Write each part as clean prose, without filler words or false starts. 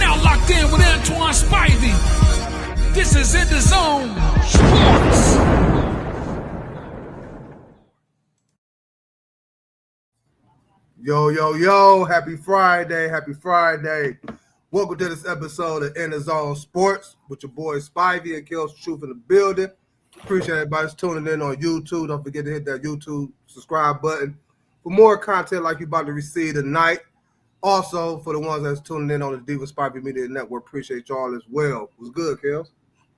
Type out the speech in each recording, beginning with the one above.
now locked in with Antoine Spivey. This is EnDaZone Sports. Yo, happy Friday. Welcome to this episode of EnDaZone Sports with your boy Spivey and Kels Truth in the building. Appreciate everybody's tuning in on YouTube. Don't forget to hit that YouTube subscribe button for more content like you're about to receive tonight. Also, for the ones that's tuning in on the Diva Spivey Media Network, appreciate y'all as well. What's good, Kels?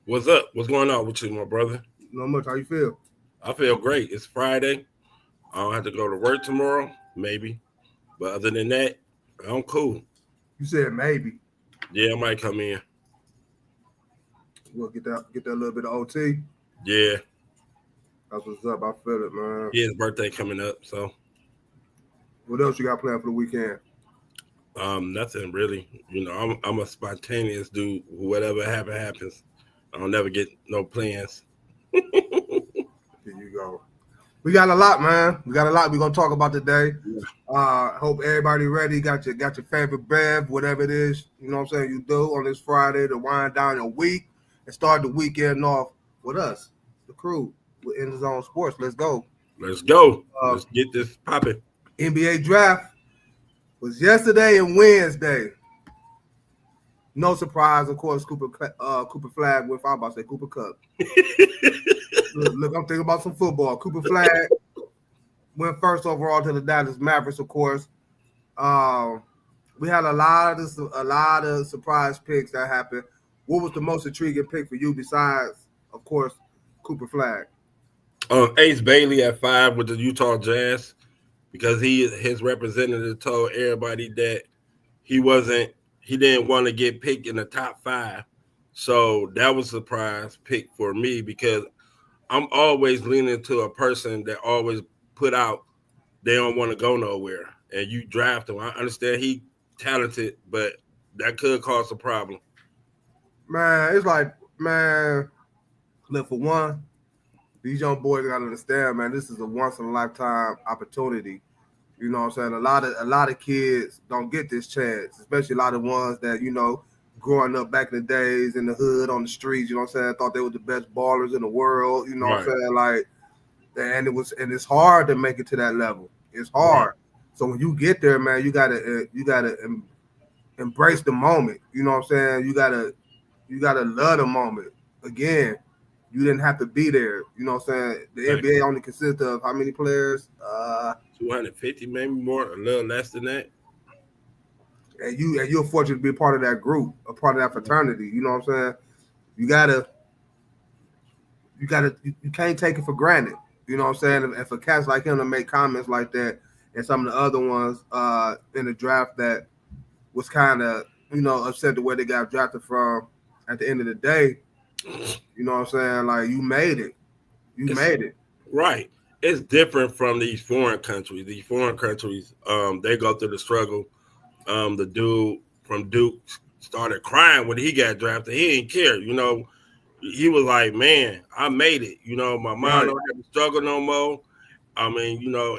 What's up? What's going on with you, my brother? Not much. How you feel? I feel great. It's Friday. I don't have to go to work tomorrow, maybe. But other than that, I'm cool. You said maybe. Yeah, I might come in. We'll get that little bit of OT. Yeah. That's what's up. I feel it, man. Yeah, his birthday coming up, so. What else you got planned for the weekend? Nothing really. You know, I'm a spontaneous dude. Whatever happens. I don't never get no plans. Here you go. We got a lot, man. We got a lot we're gonna talk about today. Hope everybody ready. Got your favorite bev, whatever it is, you know what I'm saying, you do on this Friday to wind down your week and start the weekend off with us, the crew, with EnDaZone Sports. Let's go. Let's go. Let's get this popping. NBA draft was yesterday and Wednesday. No surprise, of course, Cooper Flag went. I'm about to say Cooper Cup. Look, I'm thinking about some football. Cooper Flag went first overall to the Dallas Mavericks, of course. We had a lot of surprise picks that happened. What was the most intriguing pick for you besides, of course, Cooper Flag? Ace Bailey at 5 with the Utah Jazz, because his representative told everybody that he didn't want to get picked in the top 5. So that was a surprise pick for me, because I'm always leaning to a person that always put out they don't want to go nowhere, and you draft him. I understand he talented, but that could cause a problem. Man, it's like, man, look, for one, these young boys gotta understand, man, this is a once in a lifetime opportunity. You know what I'm saying? A lot of kids don't get this chance, especially a lot of ones that, you know, growing up back in the days in the hood on the streets, you know what I'm saying, thought they were the best ballers in the world, you know what I'm saying? Like, and it's hard to make it to that level. It's hard. Right. So when you get there, man, you gotta embrace the moment. You know what I'm saying? You gotta love the moment. Again, you didn't have to be there. You know what I'm saying? The NBA only consists of how many players? 250, maybe more, a little less than that. And you're fortunate to be a part of that group, a part of that fraternity. You know what I'm saying? You can't take it for granted. You know what I'm saying? And for cats like him to make comments like that, and some of the other ones in the draft that was kind of, you know, upset the way they got drafted from, at the end of the day, you know what I'm saying? Like, you made it. You made it. Right. It's different from these foreign countries. These foreign countries, they go through the struggle. The dude from Duke started crying when he got drafted. He didn't care, you know. He was like, man, I made it. You know, my mom don't have to struggle no more. I mean, you know,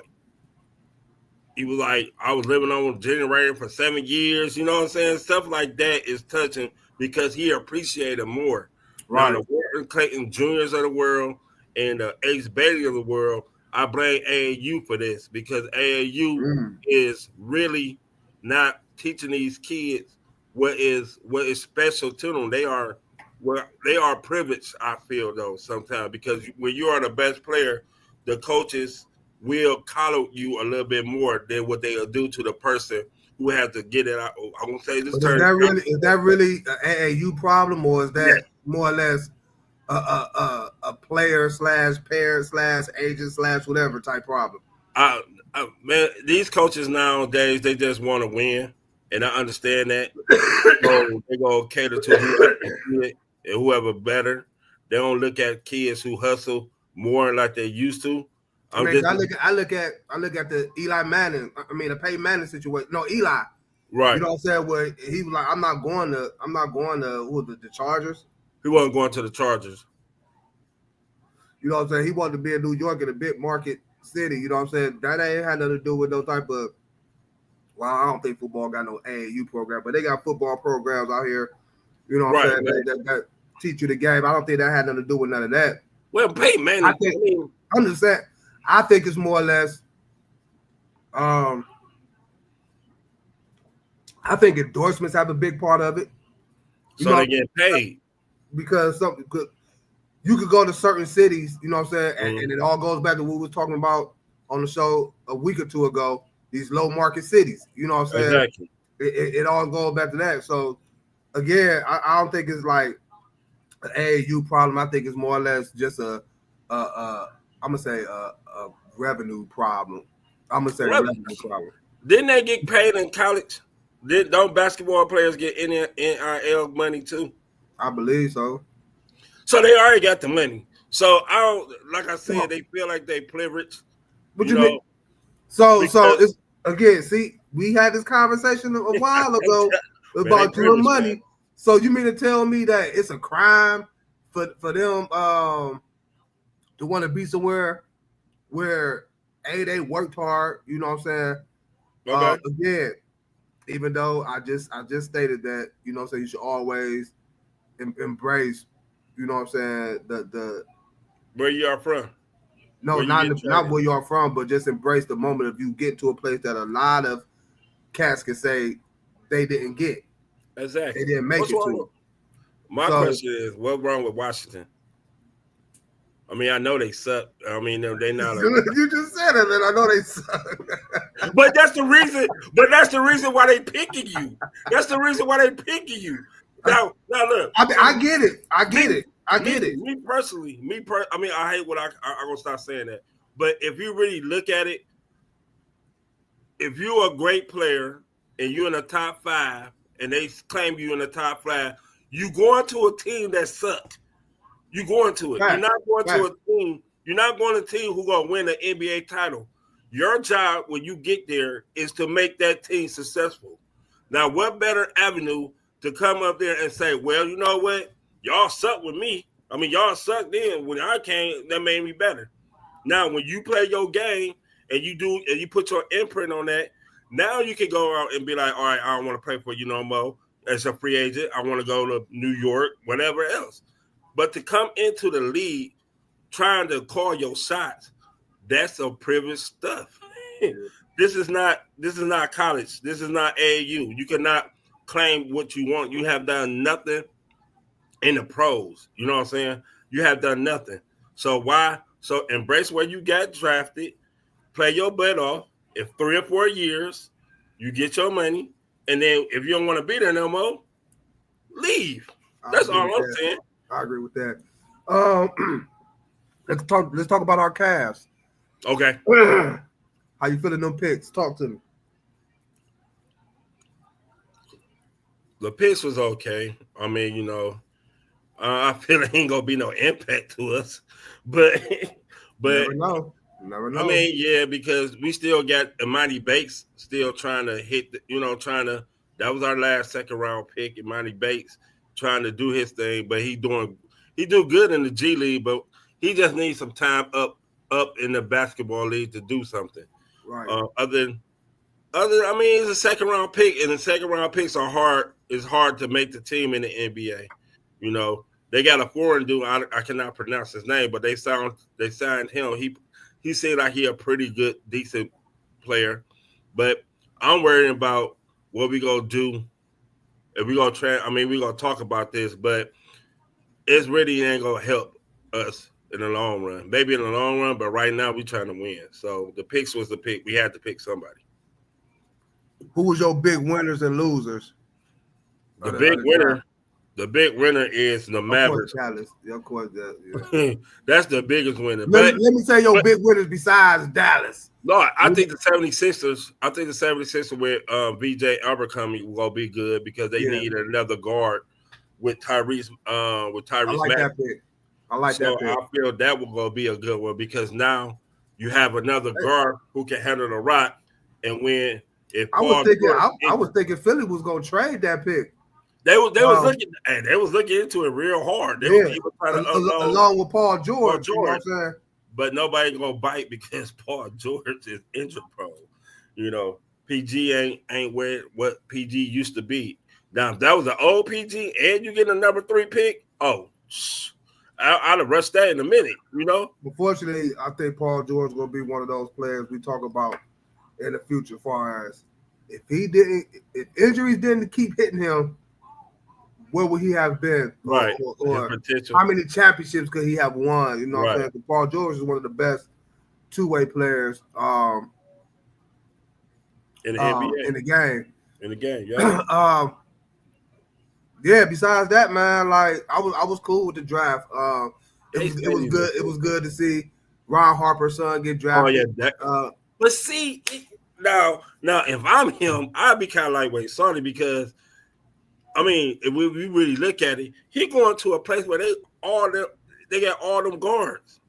he was like, I was living on a generator for 7 years. You know what I'm saying? Stuff like that is touching because he appreciated more. Right. Now, the Walter Clayton Juniors of the world and the Ace Bailey of the world, I blame AAU for this, because AAU is really not teaching these kids what is special to them. They are privileged, I feel, though, sometimes, because when you are the best player, the coaches will collar you a little bit more than what they'll do to the person who has to get it out. I'm gonna say this. Is that really an AAU problem, or is that more or less a player / parent / agent / whatever type problem? Man, these coaches nowadays, they just want to win, and I understand that. So they go cater to whoever and whoever better. They don't look at kids who hustle more like they used to. I look at the Eli Manning. I mean, the Peyton Manning situation. No, Eli. Right. You know what I'm saying? Where he was like, I'm not going to the Chargers. He wasn't going to the Chargers. You know what I'm saying? He wanted to be in New York in a big market city. You know what I'm saying? That ain't had nothing to do with no type of Well, I don't think football got no AAU program, but they got football programs out here. You know what Right, I'm saying? That teach you the game. I don't think that had nothing to do with none of that. Well, Peyton Manning. I understand. I think it's more or less. I think endorsements have a big part of it. So they get paid because you could go to certain cities. You know what I'm saying, and it all goes back to what we were talking about on the show a week or two ago. These low market cities. You know what I'm saying? Exactly. It all goes back to that. So again, I don't think it's like an AAU problem. I think it's more or less just I'm gonna say a revenue problem. I'm gonna say revenue problem. Didn't they get paid in college? Don't basketball players get NIL money too? I believe so. So they already got the money. So I don't, like I said, they feel like they privileged. What you mean? So it's again. See, we had this conversation a while ago about your money. Man. So you mean to tell me that it's a crime for them to want to be somewhere where they worked hard? You know what I'm saying? Okay. Again, even though I just stated that, you know what I'm saying, you should always embrace, you know what I'm saying, the where you are from. No, not where you are from, but just embrace the moment if you get to a place that a lot of cats can say they didn't get. Exactly. They didn't make it to. My question is, what's wrong with Washington? I mean, I know they suck. I mean, they're not. You just said it, and I know they suck. But that's the reason. But that's the reason why they picking you. That's the reason why they picking you. Now look. I get it. I get it. Me personally, I mean, I hate what I'm gonna stop saying that. But if you really look at it, if you're a great player and you're in the top 5, and they claim you in the top 5, you going to a team that sucks. You going to it. Right. You're not going to a team. You're not going to a team who's gonna win the NBA title. Your job when you get there is to make that team successful. Now, what better avenue to come up there and say, well, you know what? Y'all suck with me. I mean, y'all suck then. When I came, that made me better. Now, when you play your game and you put your imprint on that, now you can go out and be like, all right, I don't want to play for you no more as a free agent. I want to go to New York, whatever else. But to come into the league trying to call your shots, that's some privileged stuff. This is not college. This is not AAU. You cannot claim what you want. You have done nothing in the pros. You know what I'm saying? You have done nothing. So why? So embrace where you got drafted, play your butt off. If 3 or 4 years, you get your money, and then if you don't want to be there no more, leave. That's all I'm saying. I agree with that. Let's talk about our Cavs. Okay. How you feeling them picks? Talk to me. The picks was okay. I mean, you know, I feel it ain't gonna be no impact to us, but never know. I mean, yeah, because we still got Imani Bates still trying to hit. That was our last second round pick, Imani Bates, trying to do his thing, but he do good in the G League, but he just needs some time up in the basketball league to do something. Right. I mean, it's a second round pick, and the second round picks are hard. It's hard to make the team in the NBA. You know, they got a foreign dude. I cannot pronounce his name, but they signed him. He seemed like he a pretty good, decent player. But I'm worried about what we gonna do. If we gonna try, I mean, we gonna talk about this, but it's really ain't gonna help us in the long run. Maybe in the long run, but right now we trying to win. So the picks was the pick. We had to pick somebody. Who was your big winners and losers? The big winner is the Mavericks. Of course, Dallas. That's the biggest winner. Let me say your big winners besides Dallas. No, I think the 76ers. I think the 76ers with VJ Abercrombie will be good because they need another guard with Tyrese. I like that pick. that pick. I feel that will go be a good one because now you have another guard who can handle the rock and win. I was thinking Philly was gonna trade that pick. They was looking into it real hard. They were trying to along with Paul George. You know what I'm saying? But nobody gonna bite because Paul George is injury prone. You know. PG ain't what PG used to be. Now, if that was an old PG and you get a number 3 pick, I'd have rushed that in a minute, you know? Unfortunately, I think Paul George is going to be one of those players we talk about in the future, as far as if injuries didn't keep hitting him, where would he have been? Right. Or how many championships could he have won? You know what I'm saying? Paul George is one of the best two-way players in the NBA. In the game. In the game, yeah. Yeah, besides that, man, like I was cool with the draft. It was good. It was good to see Ron Harper's son get drafted. Oh yeah, but see, now if I'm him, I'd be kind of like, wait, sorry, because I mean, if we really look at it, he going to a place where they got all them guards.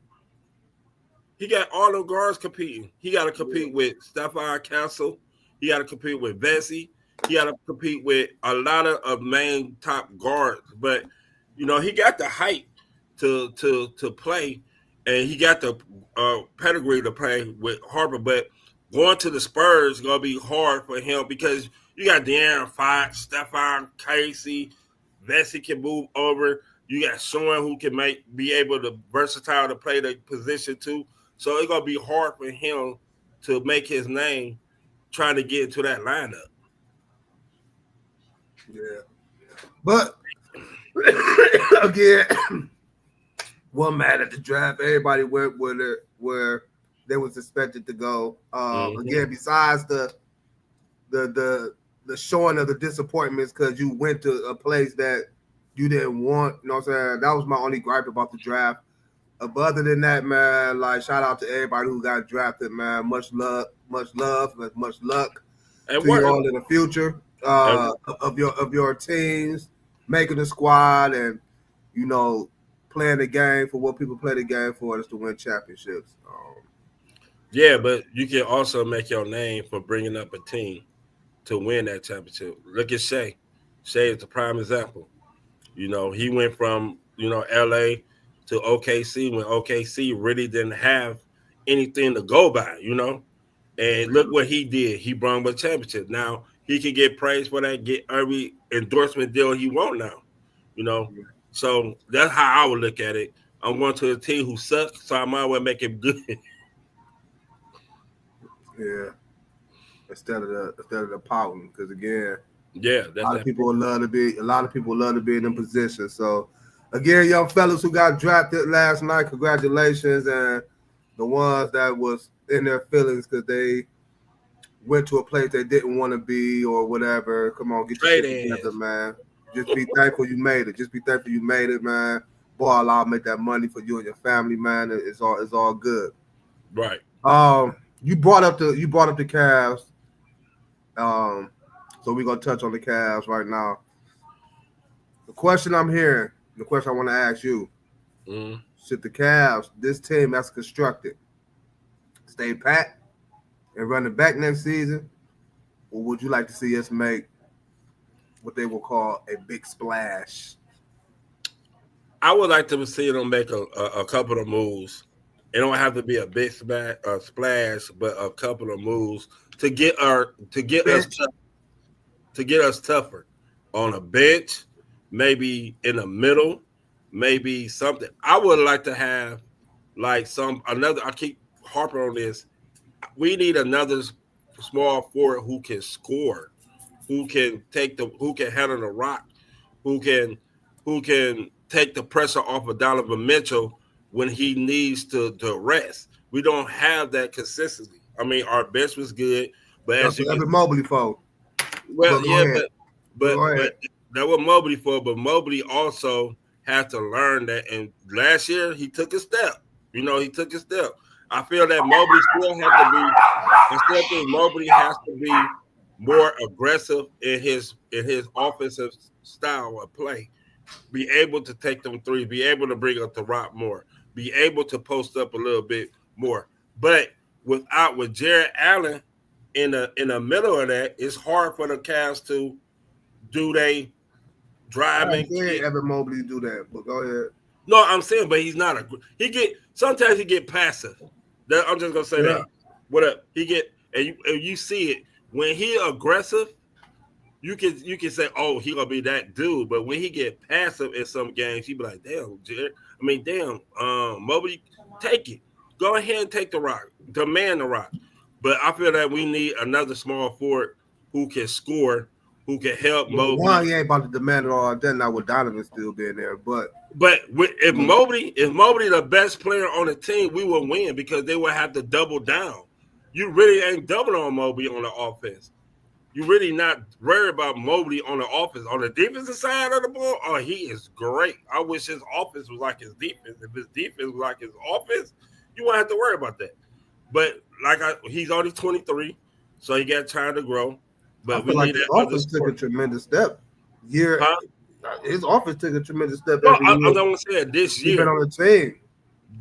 He got all them guards competing. He got to compete with Stephon Castle. He got to compete with Vesey. He got to compete with a lot of main top guards. But you know, he got the height to play, and he got the pedigree to play with Harper. But going to the Spurs is gonna be hard for him because you got De'Aaron Fox, Stephon Casey, Vesey can move over. You got Sean who can be able to versatile to play the position too. So it's gonna be hard for him to make his name trying to get into that lineup. Yeah, but again, one man at the draft, everybody went where they was expected to go. Again, besides the showing of the disappointments because you went to a place that you didn't want. You know what I'm saying? That was my only gripe about the draft. But other than that, man, like shout out to everybody who got drafted, man. Much love, much luck to you all in the future of your teams, making the squad, and you know, playing the game for what people play the game for is to win championships. Yeah, but you can also make your name for bringing up a team to win that championship. Look at Shea. Shea is the prime example. You know, he went from, you know, LA to OKC when OKC really didn't have anything to go by, you know. And look what he did. He brought him a championship. Now he can get praise for that, get every endorsement deal he want now, you know. So that's how I would look at it. I'm going to a team who sucks, so I might as well make it good. Yeah. Instead of the pouting, because again, a lot of people would love to be in them positions. So again, young fellas who got drafted last night, congratulations, and the ones that was in their feelings because they went to a place they didn't want to be or whatever. Come on, get your shit together, man. Just be thankful you made it. Just be thankful you made it, man. Ball out, make that money for you and your family, man. It's all good. Right. You brought up the Cavs. So we're gonna touch on the Cavs right now. The question I'm hearing, the question I want to ask you, should the Cavs, this team that's constructed, stay pat and run it back next season, or would you like to see us make what they will call a big splash? I would like to see them make a couple of moves. It don't have to be a big splash, but a couple of moves to get us tougher on a bench, maybe in the middle, maybe something. I would like to have like another. I keep harping on this. We need another small forward who can score, who can handle the rock, who can take the pressure off of Donovan Mitchell when he needs to rest. We don't have that consistency. I mean, our bench was good, but that's what Mobley for. Well, but that was Mobley for. But Mobley also had to learn that. And last year he took a step. You know, he took a step. I feel that Mobley still has to be. I still think Mobley has to be more aggressive in his offensive style of play. Be able to take them threes. Be able to bring up the rock more. Be able to post up a little bit more. But with Jared Allen in the middle of that, it's hard for the Cavs to do they drive and kick. Evan Mobley do that, but go ahead. No, I'm saying, but he's not sometimes he get passive. I'm just gonna say that. What up? He get and you see it when he aggressive, you can say, oh, he gonna be that dude. But when he get passive in some games, he be like, damn, Jared. Mobley, take it. Go ahead and take the rock. Demand the rock. But I feel that we need another small forward who can score, who can help Mobley. One, he ain't about to demand it all. Then not with Donovan still being there. But if Mobley the best player on the team, we will win because they will have to double down. You really ain't doubling on Mobley on the offense. You really not worried about Mobley on the offense. On the defensive side of the ball, oh, he is great. I wish his offense was like his defense. If his defense was like his offense, you won't have to worry about that. But he's only 23, so he got time to grow. But we need his offense took a tremendous step. His offense took a tremendous step. No, I don't say it this year. Even on the team.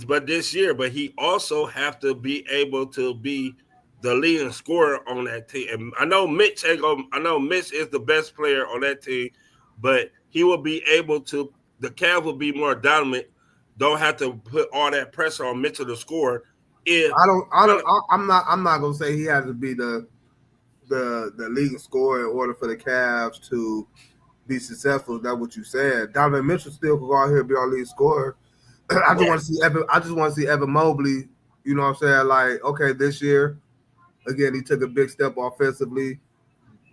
But this year, he also have to be able to be the leading scorer on that team. And I know Mitch is the best player on that team, but he will be able to. The Cavs will be more dominant. Don't have to put all that pressure on Mitchell to score. I'm not gonna say he has to be the leading scorer in order for the Cavs to be successful. Is that what you said? Donovan Mitchell still could go out here and be our lead scorer. I just want to see Evan Mobley. You know what I'm saying? Like, okay, this year, again, he took a big step offensively.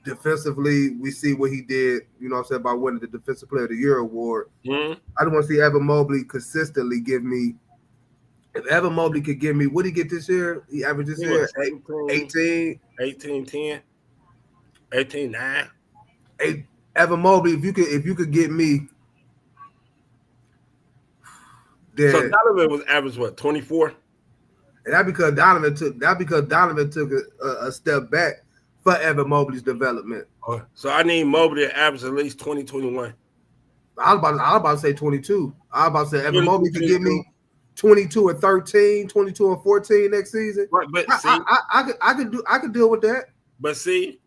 Defensively, we see what he did, you know what I'm saying, by winning the Defensive Player of the Year award. Mm-hmm. I just want to see Evan Mobley consistently give me. If Evan Mobley could give me, what did he get this year? He averaged this year 18, 10, 18, 9. Evan Mobley, if you could get me. Then, so Donovan was average what, 24? And that's because Donovan took a step back for Evan Mobley's development. So I need Mobley to average at least 20, 21. I was about to say 22. I was about to say Evan Mobley could give me 22 and 13, 22 and 14 next season. Right, but I could deal with that. But see,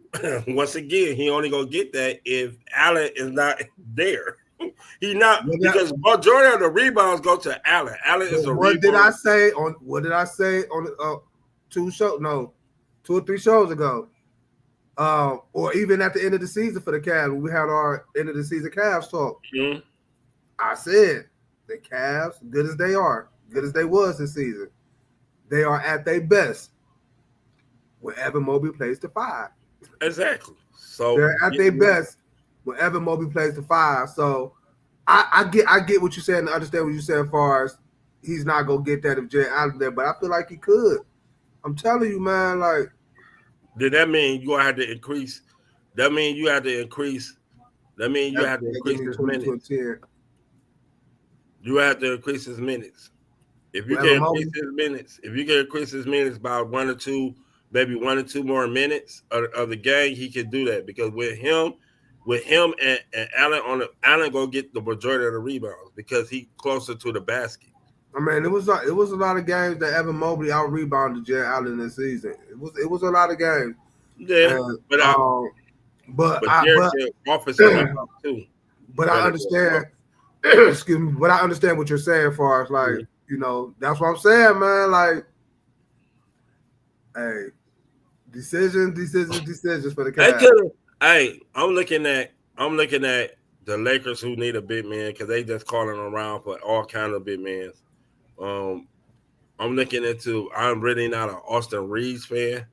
once again, he only gonna get that if Allen is not there. He's not because majority of the rebounds go to Allen. Allen is a what did I say on 2 or 3 shows ago? Or even at the end of the season for the Cavs, when we had our end of the season Cavs talk. Mm-hmm. I said the Cavs, good as they are, good as they was this season, they are at their best when Evan Mobley plays the 5. Exactly. So they're at their best when Evan Mobley plays the 5. So I get what you're saying and understand what you said as far as he's not gonna get that if Jay Allen there, but I feel like he could. I'm telling you, man, like. Did that mean you have to increase? That mean you have to increase. That mean you have to increase his minutes. You have to increase his minutes. If you can increase his minutes by 1 or 2, maybe 1 or 2 more minutes of the game, he can do that because with him and Allen Allen gonna get the majority of the rebounds because he closer to the basket. I mean, it was a lot of games that Evan Mobley out rebounded Jay Allen this season. It was a lot of games. Yeah, but I understand. Excuse me, but I understand what you're saying as far as like you know that's what I'm saying, man. Like, hey, decisions for the Cavs. Hey, I'm looking at the Lakers who need a big man because they just calling around for all kinds of big men. I'm looking into. I'm really not an Austin Reeves fan.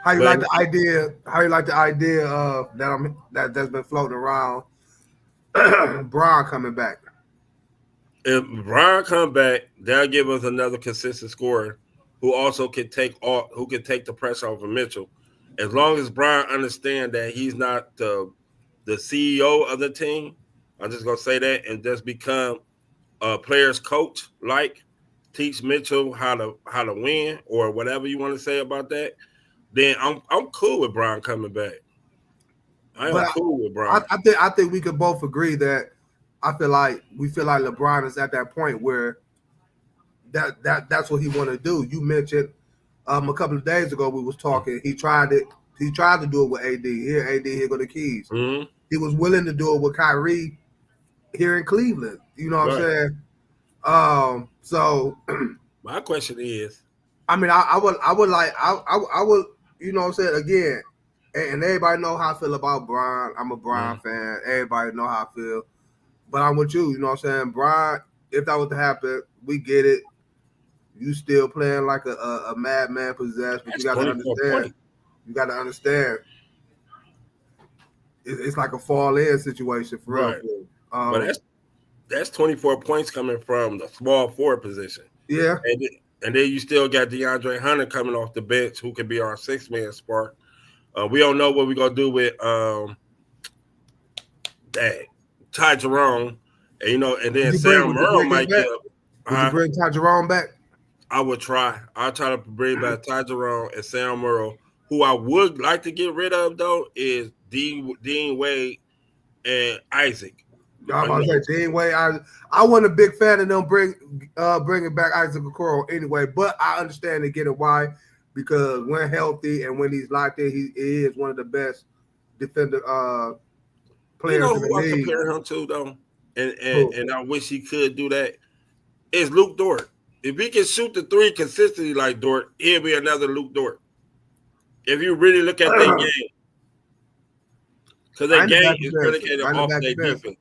How you like the idea? How you like the idea of that's been floating around? Bron coming back. If Bron come back, they'll give us another consistent scorer who also can take the pressure off of Mitchell. As long as Bron understands that he's not the CEO of the team, I'm just gonna say that and just become a player's coach, like teach Mitchell how to win or whatever you want to say about that. Then I'm cool with Bron coming back. Cool with Bron. I think we could both agree that we feel like LeBron is at that point where that's what he want to do. You mentioned a couple of days ago we was talking. He tried to do it with AD. Here go the keys. Mm-hmm. He was willing to do it with Kyrie here in Cleveland. You know what I'm saying? So my question is, I mean, I would, you know what I'm saying, again, and everybody know how I feel about Brian. I'm a Brian fan. Everybody know how I feel. But I'm with you know what I'm saying? Brian, if that was to happen, we get it. You still playing like a madman possessed, but you got to understand. Points. You got to understand. It's like a fall-in situation for real. Right. But that's 24 points coming from the small forward position. Yeah. And then you still got DeAndre Hunter coming off the bench, who could be our 6-man spark. We don't know what we're gonna do with Ty Jerome, and then Sam Merrill might get up. Would you bring Ty Jerome back? I would try. I'll try to bring back Ty Jerome and Sam Merrill. Who I would like to get rid of though is Dean Wade and Isaac. I'm about to say Dean Wade. I wasn't a big fan of them bringing back Isaac Okoro anyway, but I understand and get it why, because when healthy and when he's locked in, he is one of the best defender players in the who league. I compare him to though, and I wish he could do that, is Luke Dort. If he can shoot the three consistently like Dort, he'll be another Luke Dort. If you really look at their game, because their game is predicated off their defense.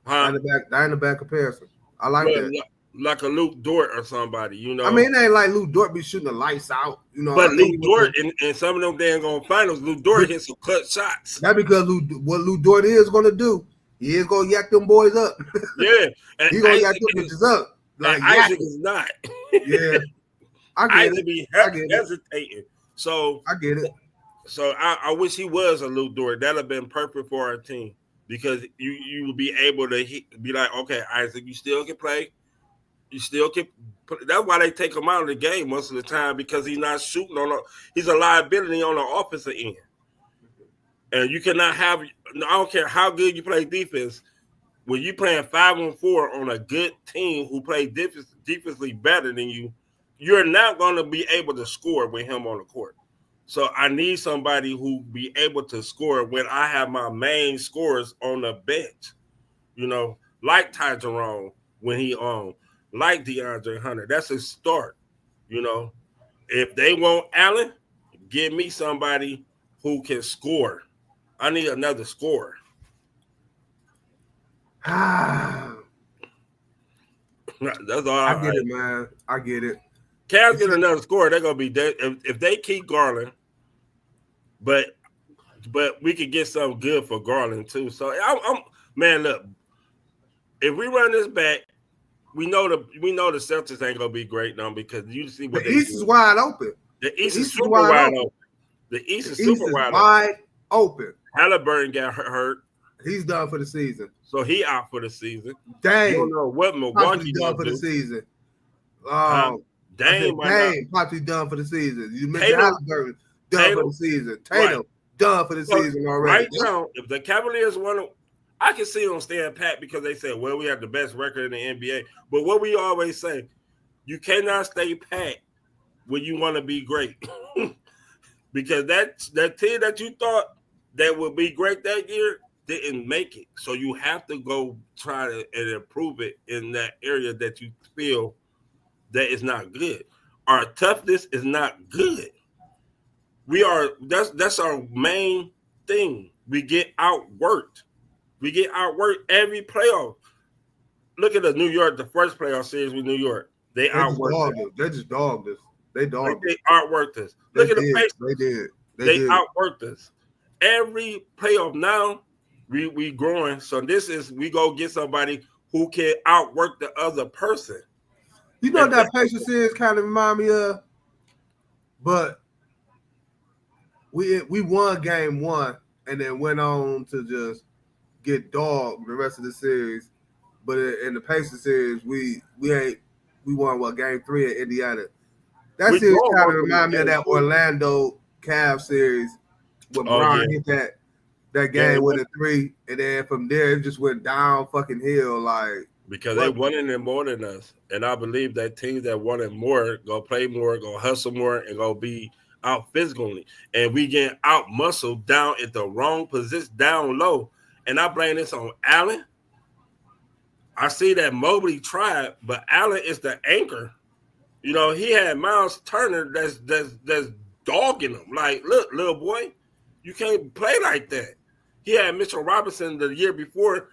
Not in the bad comparison. I like that. Like a Luke Dort or somebody, I mean, it ain't like Luke Dort be shooting the lights out, But Luke Dort in some of them dang on finals, Luke Dort hit some cut shots. That's because what Luke Dort is going to do, he is going to yak them boys up. Yeah, and he's going to yak them bitches up. Like Isaac is not. Yeah, I get Isaac it. be hesitating. So I get it. So I wish he was a Luke Dort. That'd have been perfect for our team, because you would be able to be like, okay, Isaac, you still can play. You still can. That's why they take him out of the game most of the time, because he's not shooting he's a liability on the offensive end. And you cannot have. I don't care how good you play defense. When you playing 5-on-4 on a good team who play defensively better than you, you're not going to be able to score with him on the court. So I need somebody who be able to score when I have my main scorers on the bench, like Ty Jerome when he like DeAndre Hunter. That's a start, If they want Allen, give me somebody who can score. I need another scorer. That's all I get it, man. I get it. Cavs get another scorer, they're gonna be dead if they keep Garland. But we could get something good for Garland too. So I'm man, look, if we run this back, we know the Celtics ain't gonna be great now, because you see what the East is wide open. The East is super wide open. The East is super wide open. Halliburton got hurt. He's done for the season. So he out for the season. Dang. You don't know what Milwaukee done for the season. Dang, Poppy done for the season. You mentioned Halliburton done for the season. Tatum done for the season already. Right now, if the Cavaliers want to, I can see them staying pat, because they say, well, we have the best record in the NBA. But what we always say, you cannot stay pat when you want to be great. Because that team that you thought that would be great that year didn't make it. So you have to go try and improve it in that area that you feel that is not good. Our toughness is not good. That's our main thing. We get outworked. We get outworked every playoff. Look at the first playoff series with New York. They outworked us. They just dogged us. They outworked us. Look at the Pacers. They outworked us. Every playoff now, we growing. So we go get somebody who can outwork the other person. You know what that Pacers series kind of remind me of? But we won game one and then went on to just get dogged the rest of the series. But in the Pacers series, we won game 3 at Indiana. That series kind of remind me of that Orlando Cavs series when Brian hit that game with a 3, and then from there it just went down fucking hill because they wanted it more than us. And I believe that teams that wanted more go play more, go hustle more, and go be out physically. And we get out muscled down at the wrong position, down low. And I blame this on Allen. I see that Mobley tried, but Allen is the anchor. You know, he had Miles Turner that's dogging him. Like, look, little boy, you can't play like that. He had Mitchell Robinson the year before.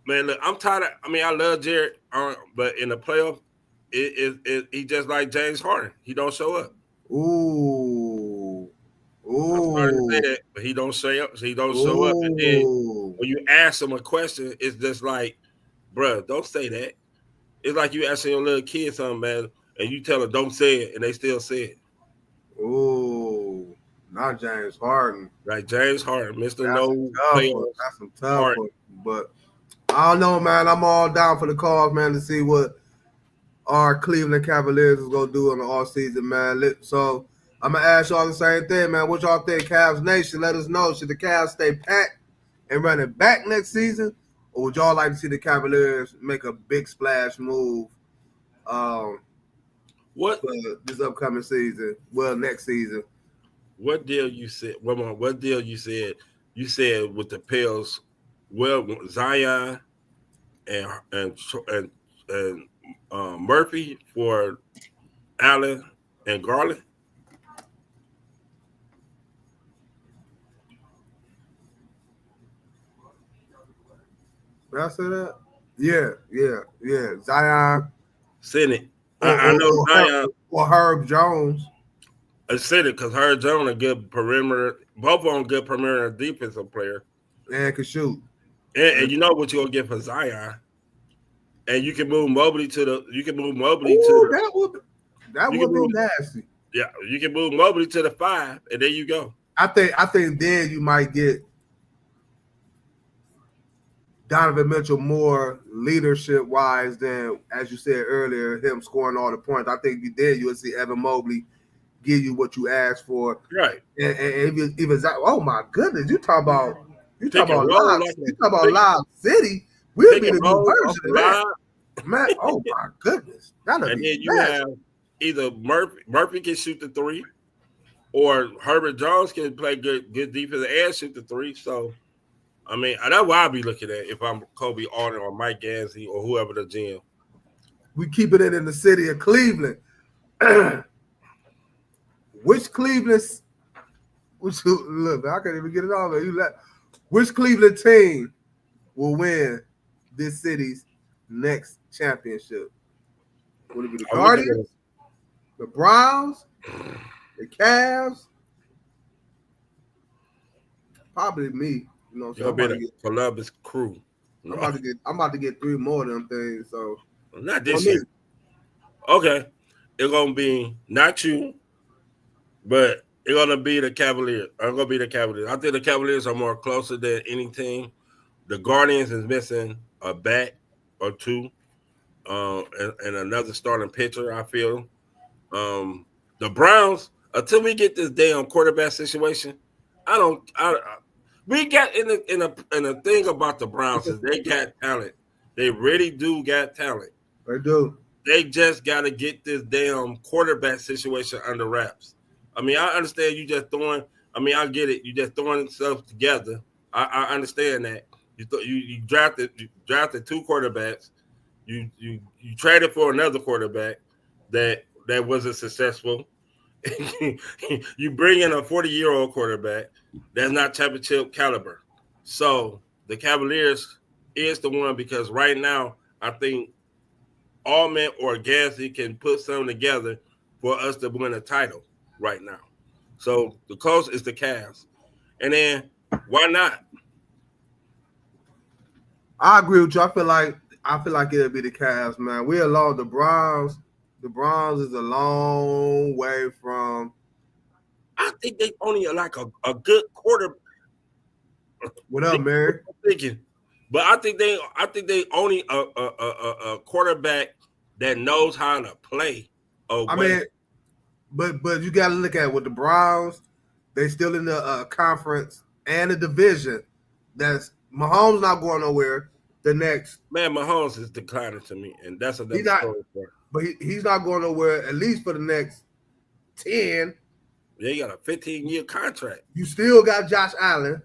Man, look, I'm tired of. I mean, I love Jared, but in the playoff, he just like James Harden. He don't show up. Ooh. I'm sorry to say Ooh. that, but he don't show up. He don't show up. And then Ooh. when you ask him a question, it's just like, bruh, don't say that. It's like you asking your little kid something, man, and you tell them don't say it, and they still say it. Ooh. Not James Harden. Like James Harden, Mr. That's No playoffs. That's some tough one. But I don't know, man. I'm all down for the cause, man, to see what our Cleveland Cavaliers is gonna do in the offseason, man. So I'm gonna ask y'all the same thing, man. What y'all think, Cavs Nation? Let us know. Should the Cavs stay packed and run it back next season, or would y'all like to see the Cavaliers make a big splash move what for this upcoming season? Well, next season. What deal you said? What deal you said? You said with the Pels, well, Zion and Murphy for Allen and Garland. Did I say that? Yeah. Zion. Send it. I know Zion or Herb Jones. I said it because Herb Jones a good perimeter. Both of them good perimeter defensive player. And can shoot. And you know what you're gonna get for Zion. And you can move Mobley to the. That would be nasty. Yeah, you can move Mobley to the 5, and there you go. I think then you might get Donovan Mitchell more leadership wise than, as you said earlier, him scoring all the points. I think then you would see Evan Mobley give you what you asked for. Right. And even oh my goodness, you talk about Live City. We'll be the new version of that. Man, oh my goodness. And then you have either Murphy can shoot the 3, or Herbert Jones can play good defense and shoot the 3. So, I mean, that's what I'll be looking at if I'm Kobe Arnold or Mike Gansey or whoever the GM. We keeping it in the city of Cleveland. Which Cleveland? Look, I can't even get it all. Which Cleveland team will win this city's next championship? Would it be the Guardians, the Browns, the Cavs? Probably me. You know, so the Columbus Crew. I'm about to get 3 more of them things. So not this year. Okay, it's gonna be not you, but it's gonna be the Cavaliers. I'm gonna be the Cavaliers. I think the Cavaliers are more closer than any team. The Guardians is missing a bat or 2, and another starting pitcher. I feel. The Browns, until we get this damn quarterback situation, we got in the thing about the Browns is they got talent. They really do got talent. They do. They just got to get this damn quarterback situation under wraps. I mean, I understand you just throwing. I mean, I get it. You just throwing stuff together. I understand that. You drafted 2 quarterbacks. You traded for another quarterback that wasn't successful. You bring in a 40-year-old quarterback that's not championship caliber. So the Cavaliers is the one because right now I think Allman or Gansey can put something together for us to win a title right now. So the close is the Cavs. And then why not? I agree with you. I feel like it'll be the Cavs, man. We're along the Browns. The Browns is a long way from. I think they only like a good quarter. What up, Mary? Thinking, but I think they only a quarterback that knows how to play. I mean, but you got to look at with the Browns. They still in the conference and the division. That's Mahomes not going nowhere. The next man, Mahomes is declining to me, and that's another story. But he's not going nowhere at least for the next 10. Yeah, he got a 15-year contract. You still got Josh Allen.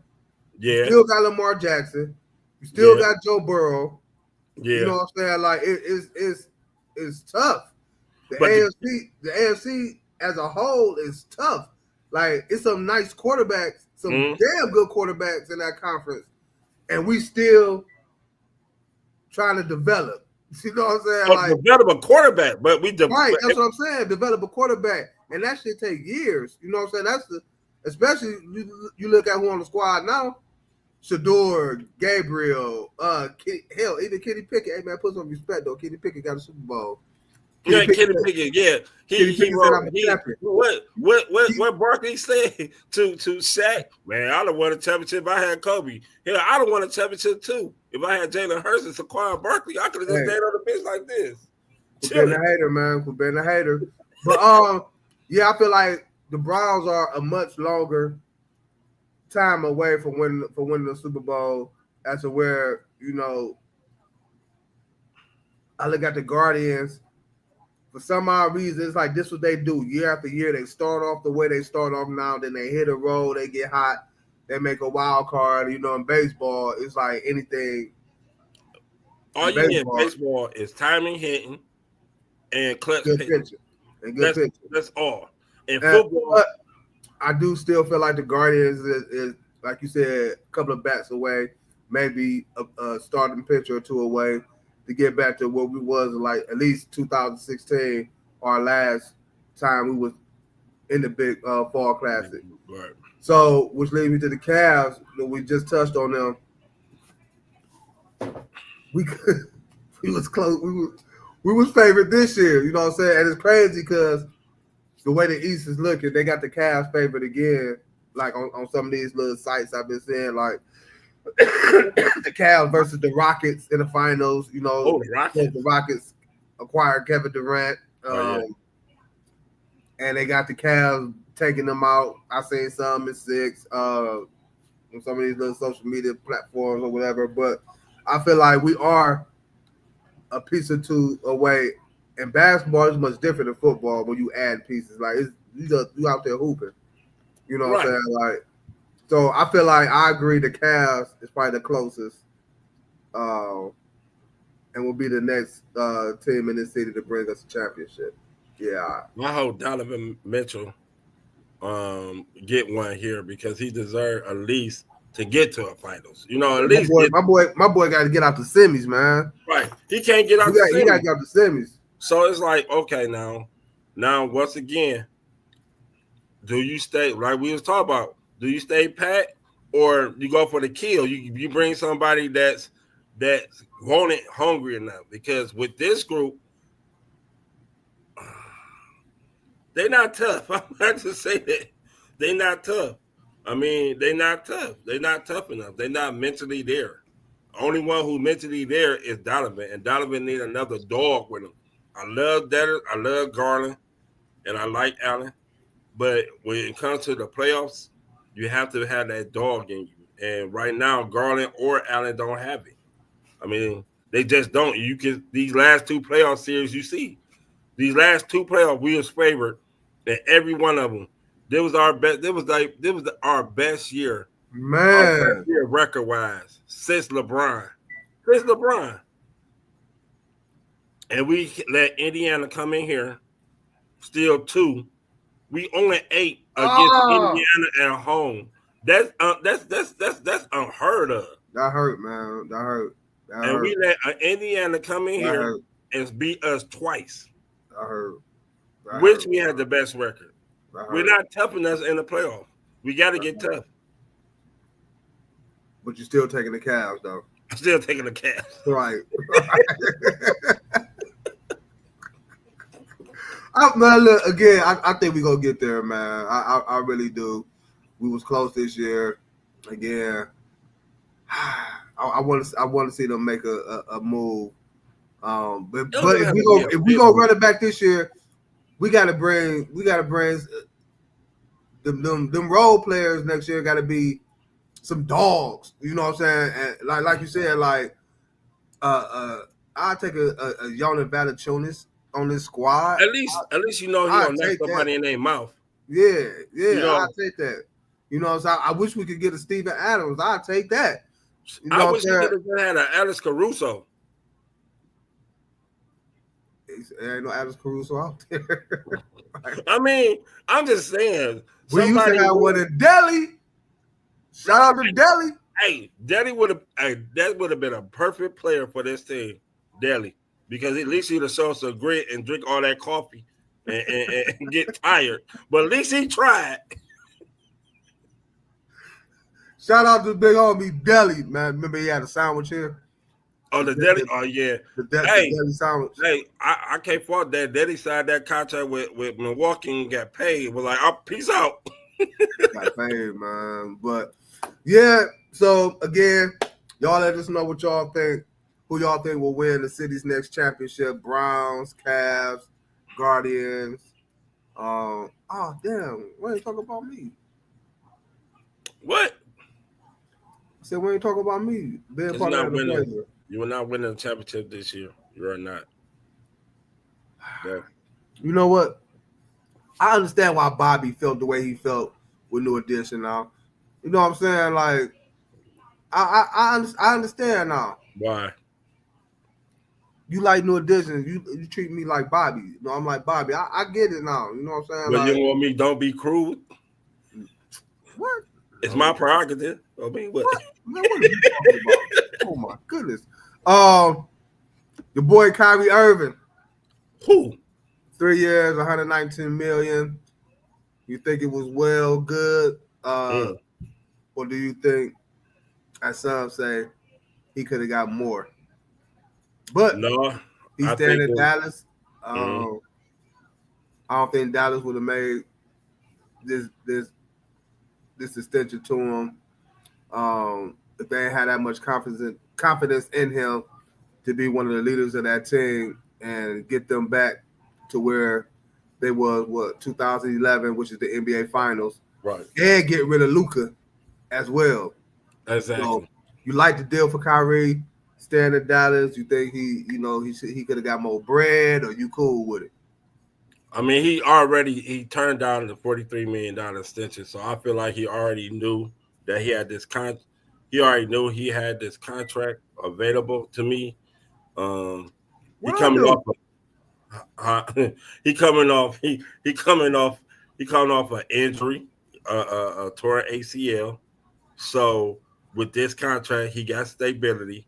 Yeah. You still got Lamar Jackson. You still got Joe Burrow. Yeah. You know what I'm saying? Like it's tough. The AFC as a whole is tough. Like it's some nice quarterbacks, some damn good quarterbacks in that conference, and we still trying to develop. You know what I'm saying? Like develop a quarterback, but right. That's what I'm saying. Develop a quarterback, and that shit take years. You know what I'm saying? That's especially you look at who on the squad now. Shador, Gabriel, hell, even Kenny Pickett. Hey man, put some respect though. Kenny Pickett got a Super Bowl. Kenny Pickett, yeah. He wrote what Barkley said to Shaq, man, I don't want a championship if I had Kobe. Hell, I don't want a championship too. If I had Jalen Hurts and Saquon Barkley, I could have just stayed on the bench like this. Quit being a hater, man. Quit being a hater. But yeah, I feel like the Browns are a much longer time away from winning the Super Bowl as to where, you know, I look at the Guardians. For some odd reason, it's like this what they do year after year. They start off the way they start off now, then they hit a roll, they get hot, they make a wild card. You know, in baseball, it's like anything. All you need in baseball is timing, hitting, and clutch pitching. And good pitching. That's all. In football, I do still feel like the Guardians is like you said, a couple of bats away, maybe a starting pitcher or two away to get back to what we was like at least 2016, our last time we was in the big fall classic. Right. So, which leads me to the Cavs that we just touched on them. We was close. We was favored this year. You know what I'm saying? And it's crazy because the way the East is looking, they got the Cavs favored again. Like on some of these little sites I've been seeing, like the Cavs versus the Rockets in the finals. You know, the Rockets acquired Kevin Durant, and they got the Cavs taking them out. I seen some in 6 on some of these little social media platforms or whatever. But I feel like we are a piece or two away. And basketball is much different than football when you add pieces. Like you out there hooping. You know what I'm saying? Like, so I feel like I agree the Cavs is probably the closest, and will be the next team in this city to bring us a championship. Yeah. I hope Donovan Mitchell get one here because he deserves at least to get to a finals. You know, at least my boy got to get out the semis, man. Right. He can't get out the semis. He got to get out the semis. So it's like, okay, now once again, do you stay like we was talking about? Do you stay pat or you go for the kill? You bring somebody that's wanted, hungry enough because with this group, they're not tough. I'm not to say that they're not tough. I mean, they're not tough. They're not tough enough. They're not mentally there. Only one who's mentally there is Donovan, and Donovan need another dog with him. I love Dennis, I love Garland, and I like Allen. But when it comes to the playoffs, you have to have that dog in you. And right now, Garland or Allen don't have it. I mean, they just don't. You can these last 2 playoff series you see. These last 2 playoffs, we was favored in every one of them. This was our best. Our best year, man. Record wise since LeBron, and we let Indiana come in here, steal 2. We only 8 against Indiana at home. That's unheard of. That hurt, man. That hurt. And we let Indiana come in here and beat us twice. That hurt. Which we had the best record. We're not toughing us in the playoff. We got to get tough. But you're still taking the Cavs, though. I'm still taking the Cavs. Right. Man, look, again, I think we're going to get there, man. I really do. We was close this year. Again, I want to see them make a move. But if we go run it back this year, we gotta bring them role players next year. Got to be some dogs. You know what I'm saying? And like you said, like I take a Jonas Valanciunas on this squad. At least you know he don't knock somebody in their mouth. Yeah, I'll take that. You know, so I wish we could get a Steven Adams. I'll take that. You know I wish we could have had an Alex Caruso. There ain't no Alex Caruso out there. I mean, I'm just saying. We used to have one in Delhi. Shout out to Delhi. Hey, Delhi would have. Hey, that would have been a perfect player for this team, Delhi, because at least he'd have shown some grit and drink all that coffee and get tired. But at least he tried. Shout out to big homie Delhi, man. Remember he had a sandwich here. Oh, the Delhi. Oh, yeah. The Delhi sandwich. Hey, I can't fault that. Delhi signed that contract with Milwaukee and got paid. It was like, oh, peace out. Got paid, man. But yeah. So again, y'all let us know what y'all think. Who y'all think will win the city's next championship? Browns, Cavs, Guardians. Oh damn! We ain't talking about me. What? I said we ain't talking about me. Being part of the pleasure. You will not win the championship this year. You are not. No. You know what? I understand why Bobby felt the way he felt with New Edition now. You know what I'm saying? Like, I understand now. Why? You like New Edition. You treat me like Bobby. You know, I'm like Bobby. I get it now. You know what I'm saying? But like, you want me don't be cruel? What? It's my prerogative. I mean, what? Man, what are you talking about? Oh my goodness. Your boy Kyrie Irving. Who? 3 years, 119 million. You think it was good? Or do you think, as some say, he could have got more? But no, he's staying in Dallas. I don't think Dallas would have made this extension to him if they had that much confidence in him to be one of the leaders of that team and get them back to where they was 2011, which is the NBA Finals, right? And get rid of Luka as well. Exactly. So you like the deal for Kyrie staying in Dallas? You think he could have got more bread, or you cool with it? I mean, he turned down the $43 million extension, so I feel like he already knew that he had this He already knew he had this contract available to me. He coming off an injury, a torn ACL. So with this contract, he got stability.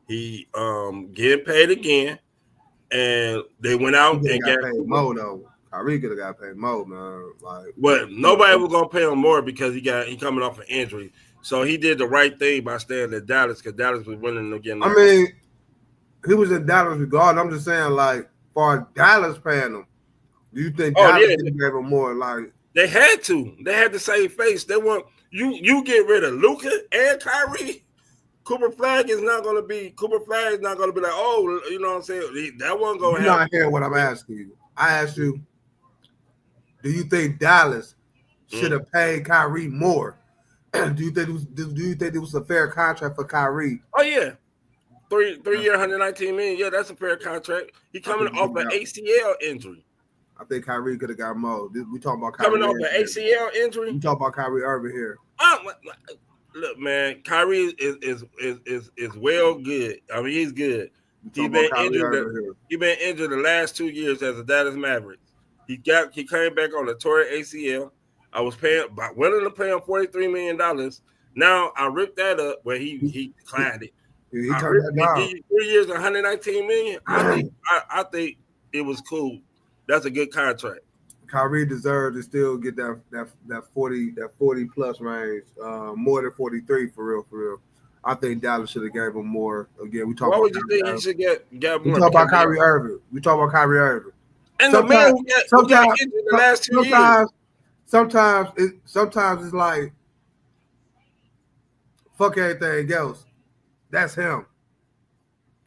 He getting paid again, and they went out and got paid more though. Kyrie could have got paid more, man. Like, but nobody was gonna pay him more because he coming off an injury. So he did the right thing by staying in Dallas because Dallas was winning again. I mean, he was in Dallas regardless. I'm just saying, like, for Dallas paying him, do you think Dallas gave him more? Like, they had to. They had to save face. They want you get rid of Luka and Kyrie. Cooper Flag is not going to be like, oh, you know what I'm saying? That wasn't going to happen. You're not hearing what I'm asking you. I asked you, do you think Dallas should have paid Kyrie more? Do you think it was a fair contract for Kyrie? Oh yeah, 3 year, 119 million. Yeah, that's a fair contract. He coming off an ACL injury. I think Kyrie could have got more. We talking about Kyrie coming off an ACL injury. We talking about Kyrie Irving here. Look, man, Kyrie is well good. I mean, he's good. He's been injured. He's been injured the last 2 years as a Dallas Maverick. He came back on a torn ACL. I was willing to pay him $43 million. Now I ripped that up where he declined it. He turned that down. 3 years, $119 million. I think it was cool. That's a good contract. Kyrie deserved to still get that 40 plus range, more than 43 for real. I think Dallas should have gave him more. Again, we talk. Why would you think he should get more? We talk about Kyrie Irving. And the man who got injured the last 2 years. Sometimes it's like fuck everything else. That's him.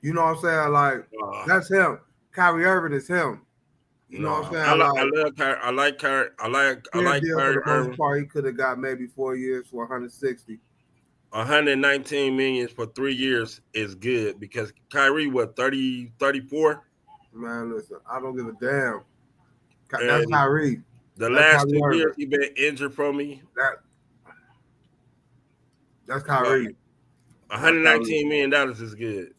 You know what I'm saying? Like that's him. Kyrie Irving is him. You know what I'm saying? I like Kyrie. I like Kyrie Irving. He could have got maybe 4 years for 160. 119 million for 3 years is good because Kyrie, 34? Man, listen, I don't give a damn. That's Kyrie. The last 2 years he been injured from me. That's Kyrie. $119 million is good.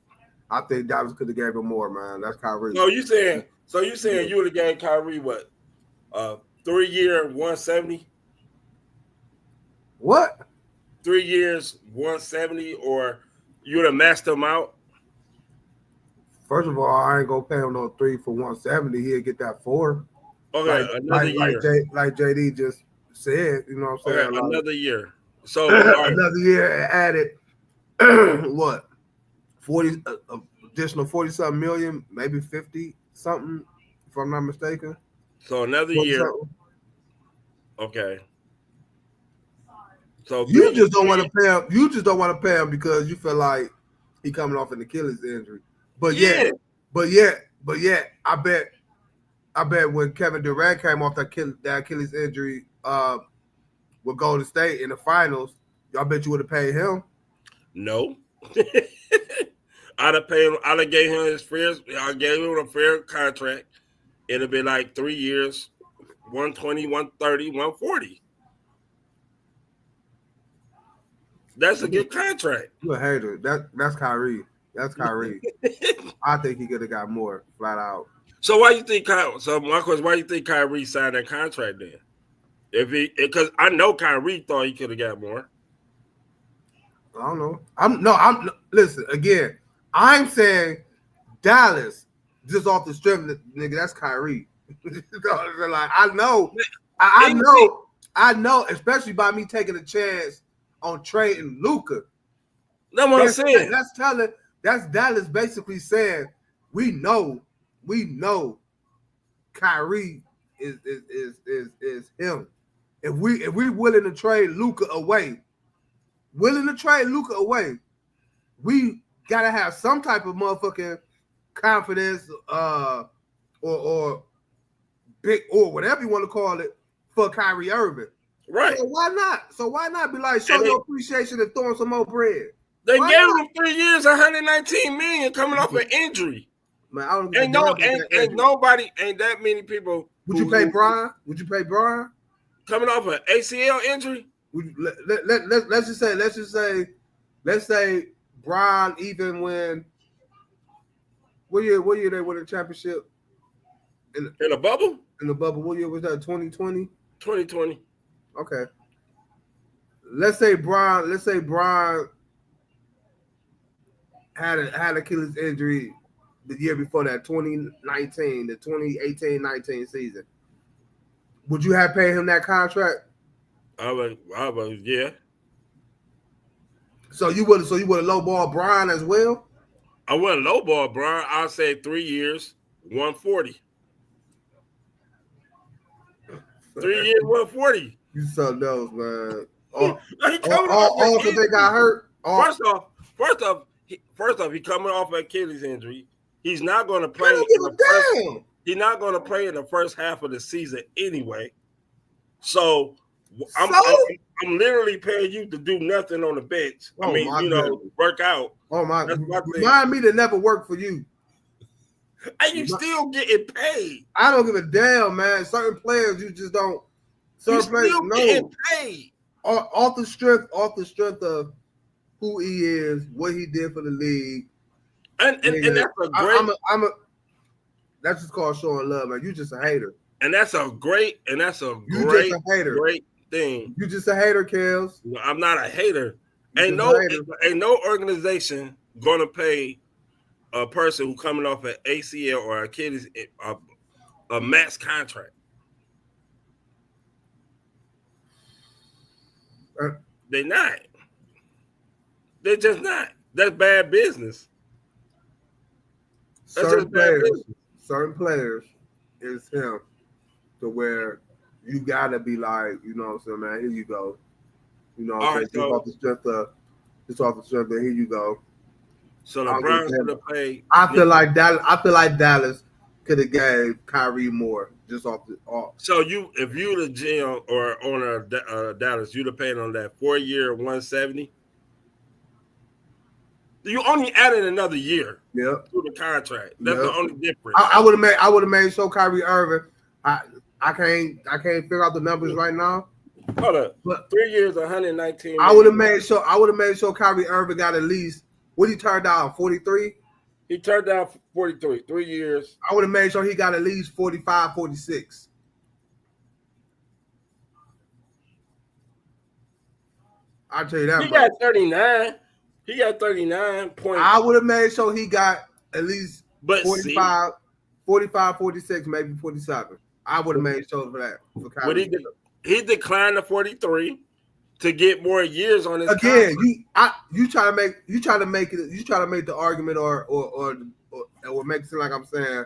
I think Dallas could have gave him more, man. That's Kyrie. No, you saying So you saying you would have gave Kyrie what? 3-year, 170? What? 3 years, 170, or you would have maxed him out? First of all, I ain't gonna pay him no 3 for 170. He'll get that 4. Okay, another year. Like JD just said, you know what I'm saying? Okay, like, another year. So another year added what? 40 additional 40-something million, maybe 50 something, if I'm not mistaken. So another year. Okay. So you just don't want to pay him. You just don't want to pay him because you feel like he coming off an Achilles injury. But yet, I bet when Kevin Durant came off that Achilles injury with Golden State in the finals, I bet you would have paid him. No. I'd have paid him. I'd have gave him his fair. I gave him a fair contract. It'd have been like 3 years, 120, 130, 140. That's a good contract. You a hater. That's Kyrie. That's Kyrie. I think he could have got more, flat out. So why you think my question, why you think Kyrie signed that contract then? Because I know Kyrie thought he could have got more. I don't know. Listen, again, I'm saying Dallas, just off the strength, nigga, that's Kyrie. Like, I know, especially by me taking a chance on trading Luka. That's what I'm saying. That's Dallas basically saying we know Kyrie is him. If we willing to trade Luka away, we gotta have some type of motherfucking confidence, or big, or whatever you want to call it, for Kyrie Irving. Right. So why not be like, show your appreciation and throw him some more bread? They gave him 3 years, 119 million coming off an injury. Man, I don't ain't that many people. Would you pay Brian? Coming off an ACL injury? Let's say Brian even when what year they won the championship? In the bubble? In the bubble. What year was that? 2020? 2020. Okay. Let's say Brian had an Achilles injury the year before that, 2019, the 2018-19 season. Would you have paid him that contract? I would, yeah. So you would have lowballed Brian as well? I wouldn't lowball Brian. I'll say 3 years, 140. 3 years, 140. You something else, man. Also, they got hurt. First off, he coming off an Achilles injury. He's not going to play. He's not going to play in the first half of the season anyway. So I'm literally paying you to do nothing on the bench. Work out. Oh my! Remind me to never work for you. And you still getting paid. I don't give a damn, man. Certain players you just don't. Certain players, getting paid. Off the strength of who he is, what he did for the league, and that's a great. That's just called showing love, man. You just a hater. And that's a great thing. Great thing. You just a hater, Kels. No, I'm not a hater. Ain't no organization gonna pay a person who coming off an ACL or Achilles a max contract. They're not. They're just not. That's bad business. Certain players is him to where you gotta be like, you know what I'm saying, man, here you go. You know what I'm saying? Just off the strength of here you go. So the Browns could have paid. I feel like Dallas could have gave Kyrie more just off. So if you the GM or owner of Dallas, you'd have paid on that 4 year 170. You only added another year to the contract. That's the only difference. I would have made sure Kyrie Irving. I can't figure out the numbers right now. Hold up. But 3 years, 119. I would have made sure Kyrie Irving got at least what he turned out 43. He turned down 43, 3 years. I would have made sure he got at least 45, 46. I'll tell you that. He got 39. He got 39 points. I would have made sure he got at least But 45, 45, 46, maybe 47. I would have made sure for that. For Kyrie. He declined to 43 to get more years on his again. contract. You try to make the argument or make it seem like I'm saying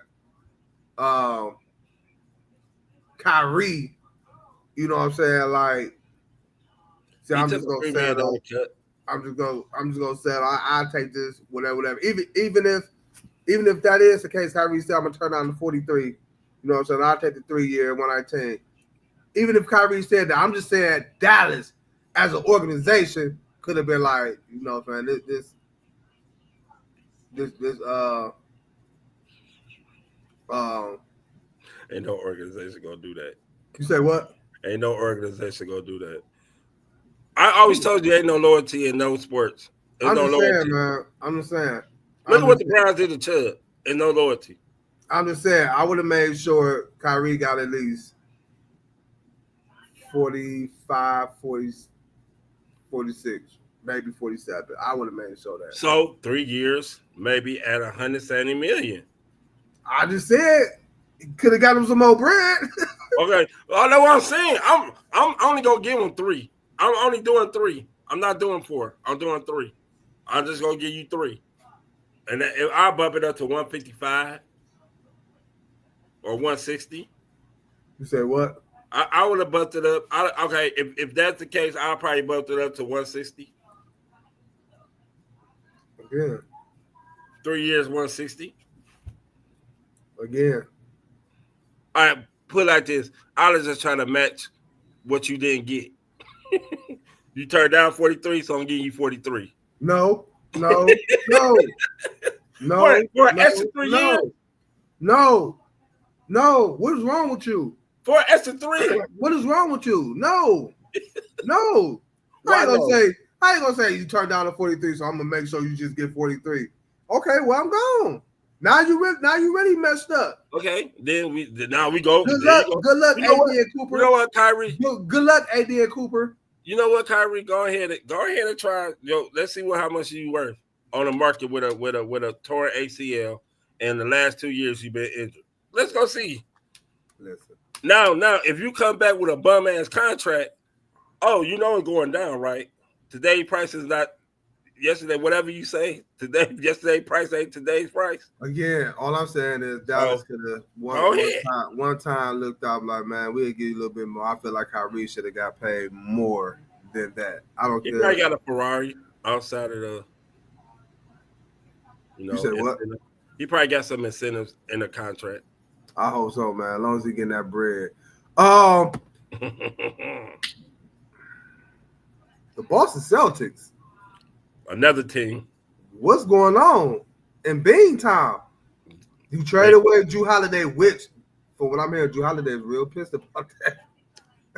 Kyrie. You know what I'm saying? Like, see, I'm just gonna settle. I'm just gonna settle. I'll take this, whatever. Even if that is the case, Kyrie said I'm gonna turn down to 43. You know what I'm saying? I'll take the 3 year 119. Even if Kyrie said that, I'm just saying Dallas as an organization could have been like, you know what I'm saying, this ain't no organization gonna do that. You say what? Ain't no organization gonna do that. I always told you ain't no loyalty in no sports. I'm just saying, man. I'm just saying. Look at what the Browns did to Chubb. And no loyalty. I'm just saying, I would have made sure Kyrie got at least 45, 40, 46, maybe 47. I would have made sure that. So 3 years, maybe at $170 million. I just said could have got him some more bread. Okay. Well, I know what I'm saying. I'm only gonna give him 3. I'm only doing 3. I'm not doing 4. I'm doing 3. I'm just gonna give you 3. And if I bump it up to 155 or 160. You say what? I would have bumped it up. Okay, if that's the case, I'll probably bump it up to 160. Again. 3 years, 160. Again. All right, put it like this. I was just trying to match what you didn't get. You turned down 43, so I'm giving you 43. No. For an extra 3 years? No. What is wrong with you? For an extra 3. What is wrong with you? No. I ain't gonna say you turned down to 43, so I'm gonna make sure you just get 43. Okay, well I'm gone. Now you really messed up. Okay, now we go. Good luck, AD and Cooper. You know what, Kyrie? Good luck, AD and Cooper. You know what, Kyrie? Go ahead and try. Let's see how much you worth on the market with a torn ACL, and the last 2 years you've been injured. Let's go see. Listen. Now, if you come back with a bum ass contract, you know it's going down, right? Today price is not yesterday. Whatever you say, yesterday price ain't today's price. Again, all I'm saying is Dallas could have one time looked up like, man, we'll give you a little bit more. I feel like Kyrie should have got paid more than that. I don't care. He probably got a Ferrari outside of the. You said what? He probably got some incentives in the contract. I hope so, man. As long as he getting that bread. The Boston Celtics. Another team. What's going on in Bean Town? You traded away Drew Holiday, which, for what I'm hearing, Drew Holiday is real pissed about that.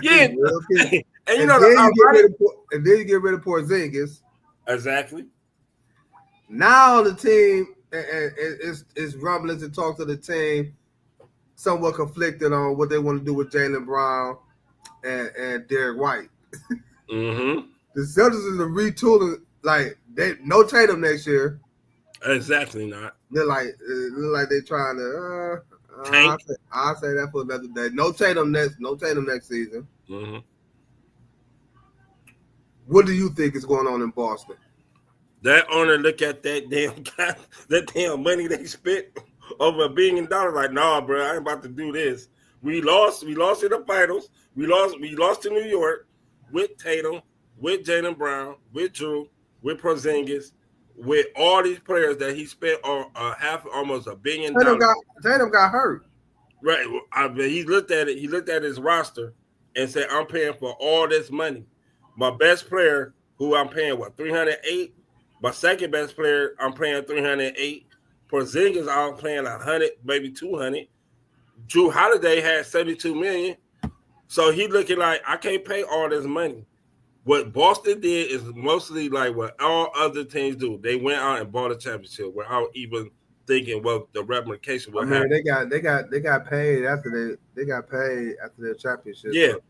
Yeah. And then you get rid of Porzingis. Exactly. Now the team is rumblings and talk to the team, somewhat conflicted on what they want to do with Jaylen Brown and Derek White. Mm-hmm. The Celtics is a retooling, like they no Tatum next year. Exactly not. They're like they're trying to. I'll say that for another day. No Tatum next season. Mm-hmm. What do you think is going on in Boston? That owner look at that damn money they spent over $1 billion. Like, nah, bro, I ain't about to do this. We lost in the finals. We lost to New York with Tatum, with Jaylen Brown, with Drew, with Porzingis, with all these players that he spent on almost $1 billion. Tatum got hurt. Right. I mean, he looked at it. He looked at his roster and said, "I'm paying for all this money. My best player, who I'm paying $308. My second best player, I'm paying $308. Porzingis, I'm paying $100, maybe $200. Drew Holiday had $72 million. So he looking like I can't pay all this money. What Boston did is mostly like what all other teams do. They went out and bought a championship without even thinking what the replication will I mean, happen. they got paid after they got paid after their championship. Yeah, So,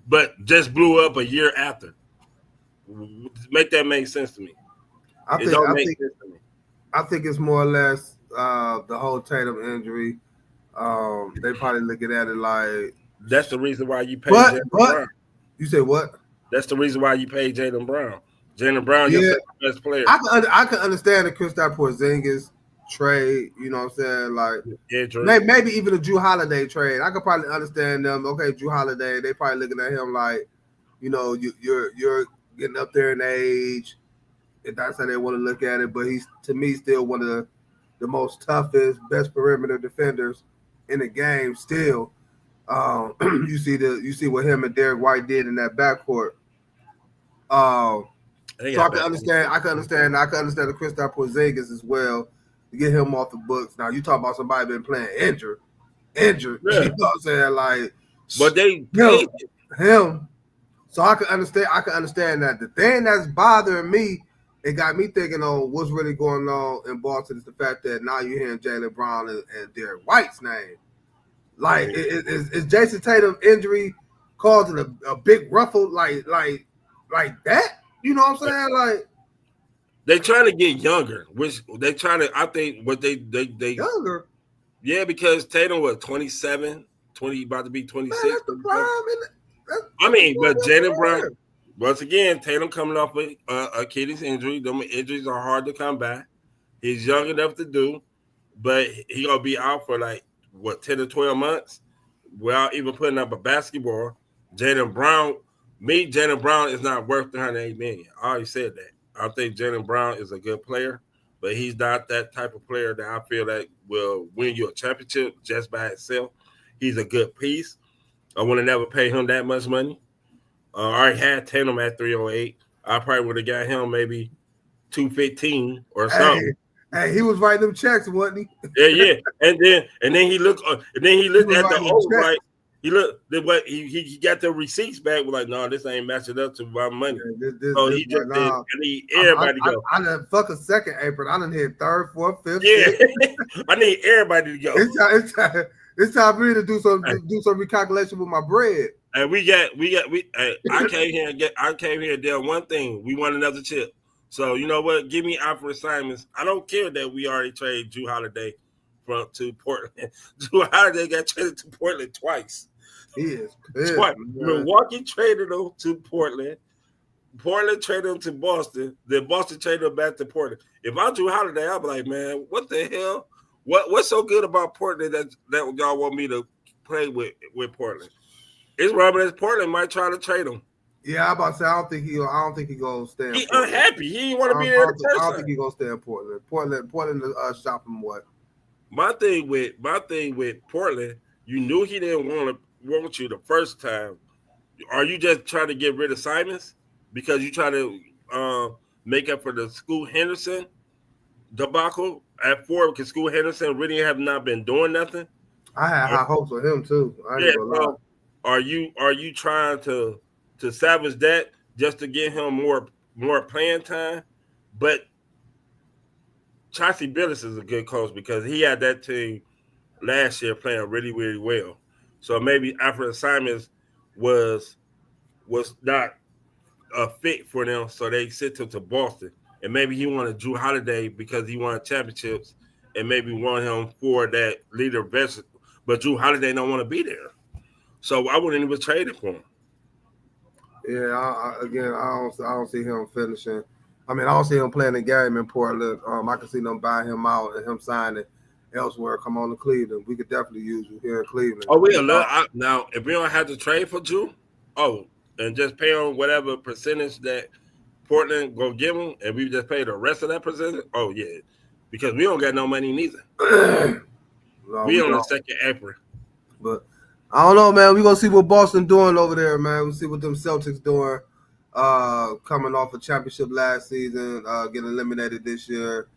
but just blew up a year after. Make that make sense to me. I It don't make think sense to me. I think it's more or less the whole Tatum injury. They probably looking at it like, That's the reason why you pay but Jaylen Brown. you say what? That's the reason why you pay Jaylen Brown. Jaylen Brown, your Yeah, second best player. I can understand the Kristaps Porzingis trade. You know what I'm saying? Like Injury. maybe even the Drew Holiday trade. I could probably understand them. Okay, Drew Holiday. They probably looking at him like, you know, you're getting up there in age. If that's how they want to look at it, but he's to me still one of the most toughest, best perimeter defenders in the game. Still, you see what him and Derek White did in that backcourt. So I can understand the Kristaps Porzingis as well to get him off the books. Now you talk about somebody been playing injured. Yeah. You know what I'm saying? Like, but they paid him. So I can understand that. The thing that's bothering me, it got me thinking on what's really going on in Boston is the fact that now you're hearing Jaylen Brown and Derek White's name. Like, is Jason Tatum injury causing a big ruffle like that? You know what I'm saying? Like, they trying to get younger, which they trying to. I think what they younger. Yeah, because Tatum was 27, 20, about to be 26. Man, that's the prime. But Jaylen Brown, once again, Tatum coming off with Achilles injury. Them injuries are hard to come back. He's young enough to do, but he gonna be out for like 10 to 12 months without even putting up a basketball. Jaylen Brown is not worth $108 million. I already said that. I think Jaylen Brown is a good player, but he's not that type of player that I feel that will win you a championship just by itself. He's a good piece. I would have never paid him that much money. I already had Tatum at 308. I probably would have got him maybe 215 or something. Hey, he was writing them checks, wasn't he? Yeah. And then he looked at the overwrite. He looked what he got the receipts back. Was like, no, this ain't matching up to my money. So he just did. I need everybody to go. I done fuck a second apron. I done hit third, fourth, fifth. Yeah, I need everybody to go. It's time for me to do some recalculation with my bread. And I came here and did one thing. We won another chip. So you know what? Give me Alfred Simons. I don't care that we already traded Drew Holiday to Portland. Drew Holiday got traded to Portland twice. He is pissed, twice. Milwaukee traded him to Portland. Portland traded him to Boston. Then Boston traded him back to Portland. If I Drew Holiday, I'd be like, man, what the hell? What's so good about Portland that y'all want me to play with Portland? It's rubbing as Portland might try to trade him. Yeah, I'm about to say I don't think he gonna stay in He Portland. Unhappy. He didn't want to be there. I don't think he gonna stay in Portland. Portland shop him what? My thing with Portland, you knew he didn't want you the first time. Are you just trying to get rid of Simons because you try to make up for the Scoot Henderson debacle at 4 because Scoot Henderson really have not been doing nothing? I had high hopes for him too. So are you trying to salvage that just to get him more playing time? But Chauncey Billups is a good coach because he had that team last year playing really, really well. So maybe Alfred Simons was not a fit for them, so they sent him to Boston. And maybe he wanted Drew Holiday because he won championships and maybe wanted him for that leader veteran. But Drew Holiday don't want to be there. So I wouldn't even trade it for him. Yeah, I don't see him finishing. I mean, I don't see him playing the game in Portland. I can see them buying him out and him signing elsewhere. Come on to Cleveland. We could definitely use you here in Cleveland. Oh, now if we don't have to trade for Drew, and just pay him whatever percentage that Portland go give him, and we just pay the rest of that percentage. Oh yeah, because we don't got no money neither. We on the second apron. But I don't know, man. We gonna see what Boston doing over there, man. We'll see what them Celtics doing. Coming off a championship last season, getting eliminated this year.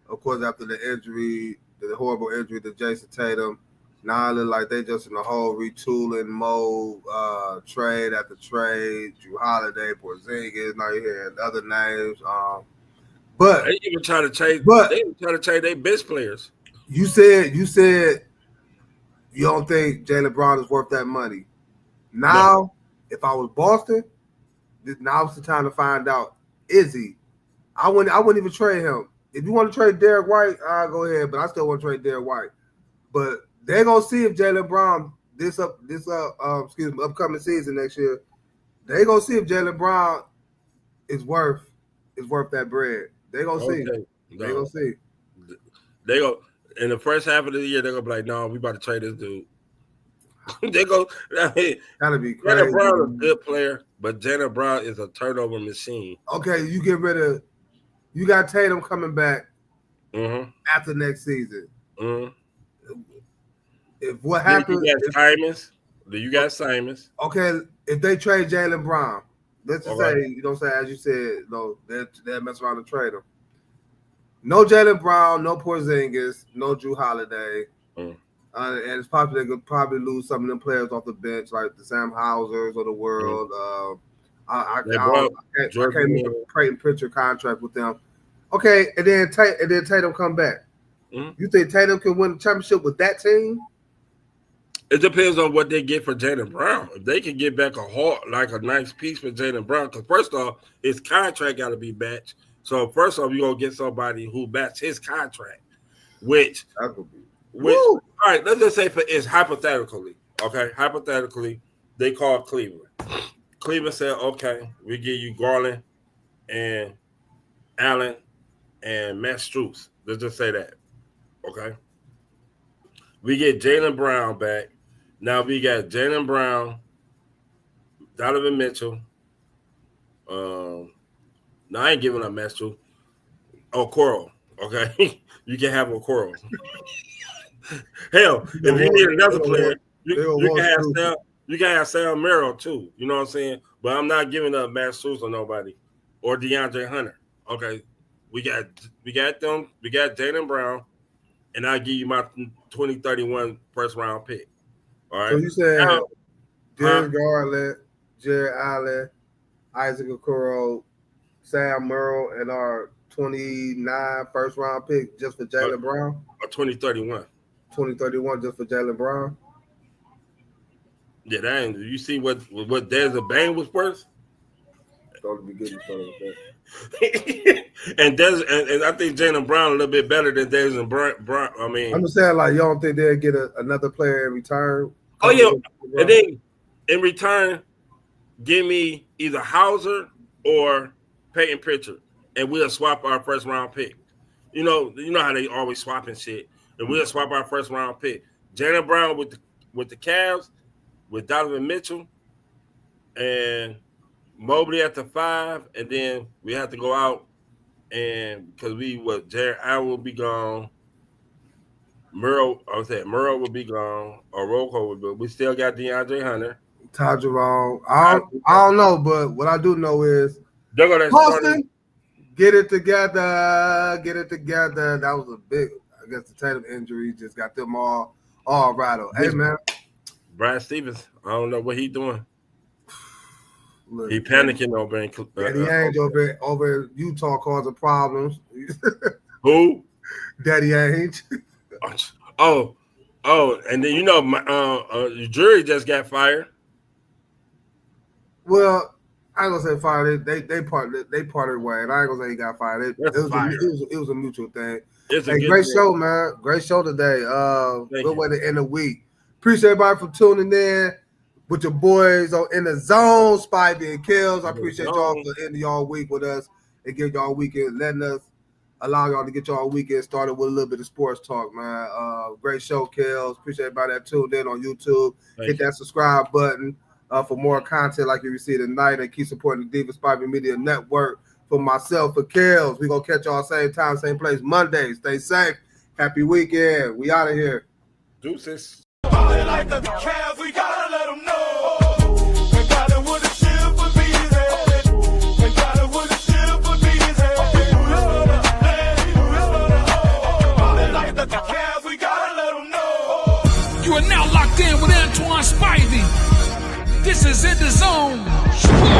Of course, after the injury, the horrible injury to Jason Tatum. Now it look like they just in a whole retooling mode, trade after trade. Drew Holiday, Porzingis. Now you're hearing other names. But they even try to trade. They even try to trade their best players. You said you don't think Jaylen Brown is worth that money. Now, if I was Boston, now's the time to find out, is he? I wouldn't even trade him. If you want to trade Derek White, I'll go ahead, but I still want to trade Derek White. But they're gonna see if Jaylen Brown upcoming season next year, they're gonna see if Jaylen Brown is worth that bread. They're gonna see. They're gonna see. They go in the first half of the year, they're gonna be like, no, we about to trade this dude. They go, I mean, that'd be crazy. Jaylen Brown is a good player, but Jaylen Brown is a turnover machine. Okay, you got Tatum coming back after next season. If what happens, you got Simons. Okay, if they trade Jaylen Brown, let's just say, as you said, they'll mess around and trade him. No Jaylen Brown, no Porzingis, no Drew Holiday. And it's probably they could probably lose some of them players off the bench, like the Sam Hausers of the world. I can't make a Creighton Pritchard contract with them. Okay, and then Tatum come back. You think Tatum can win the championship with that team? It depends on what they get for Jaylen Brown. If they can get back a nice piece for Jaylen Brown, because first off, his contract got to be matched. So first off, you're gonna get somebody who matches his contract, which all right, let's just say it's hypothetically, okay? Hypothetically, they call Cleveland. Cleveland said, okay, we give you Garland and Allen and Matt Strus. Let's just say that, okay? We get Jaylen Brown back. Now we got Jaylen Brown, Donovan Mitchell. No, I ain't giving up Matt Strus. Okoro, okay? You can have Okoro. Hell, if you need another player, you can have Sam Merrill too. You know what I'm saying? But I'm not giving up Matt Strus or nobody or DeAndre Hunter. Okay, we got them. We got Jaylen Brown, and I'll give you my 2031 first round pick. All right. So you said Darius Garland, Jared Allen, Isaac Okoro, Sam Merrill, and our 29 first round pick just for Jaylen Brown? Or 2031. 2031 just for Jaylen Brown? Yeah, that ain't. You see what Desmond Bain was worth? Don't be good and I think Jaylen Brown a little bit better than Desmond Brown. I mean, I'm just saying, like, you don't think they'll get another player in return? Oh yeah, and then in return, give me either Hauser or Peyton Pritchard, and we'll swap our first round pick. You know how they always swapping shit, and we'll swap our first round pick. Jaylen Brown with the Cavs, with Donovan Mitchell, and Mobley at the 5, and then we have to go out and because Jared Allen will be gone, Merle will be gone, or Rocco will be. We still got DeAndre Hunter, Ty Jerome. I don't know, but what I do know is Boston, get it together. That was a big, I guess, the Tatum injury just got them all rattled. Hey man, Brad Stevens. I don't know what he doing. Look, he panicking over in Daddy Ainge over Utah causing problems. Who? Daddy Ainge. Oh, and then Jury just got fired. Well, I ain't gonna say fired. They parted way, and I ain't gonna say he got fired. It was a mutual thing. It's a great show, man. Great show today. Good way to end the week. Appreciate everybody for tuning in with your boys on EnDaZone, Spivey and Kills. I appreciate y'all for ending y'all week with us and give y'all weekend, allow y'all to get y'all weekend started with a little bit of sports talk, man. Great show, Kills. Appreciate everybody that tuned in on YouTube. Hit that subscribe button for more content like you received tonight, and keep supporting the Diva Spivey Media Network. For myself, for Kills, we gonna catch y'all same time, same place Monday. Stay safe. Happy weekend. We out of here. Deuces. Like the Cavs, we gotta let them know. We got it with a ship for bees. We got it with a ship for bees. Like the Cavs, we gotta let them know. You are now locked in with Antoine Spivey. This is EnDaZone Sports.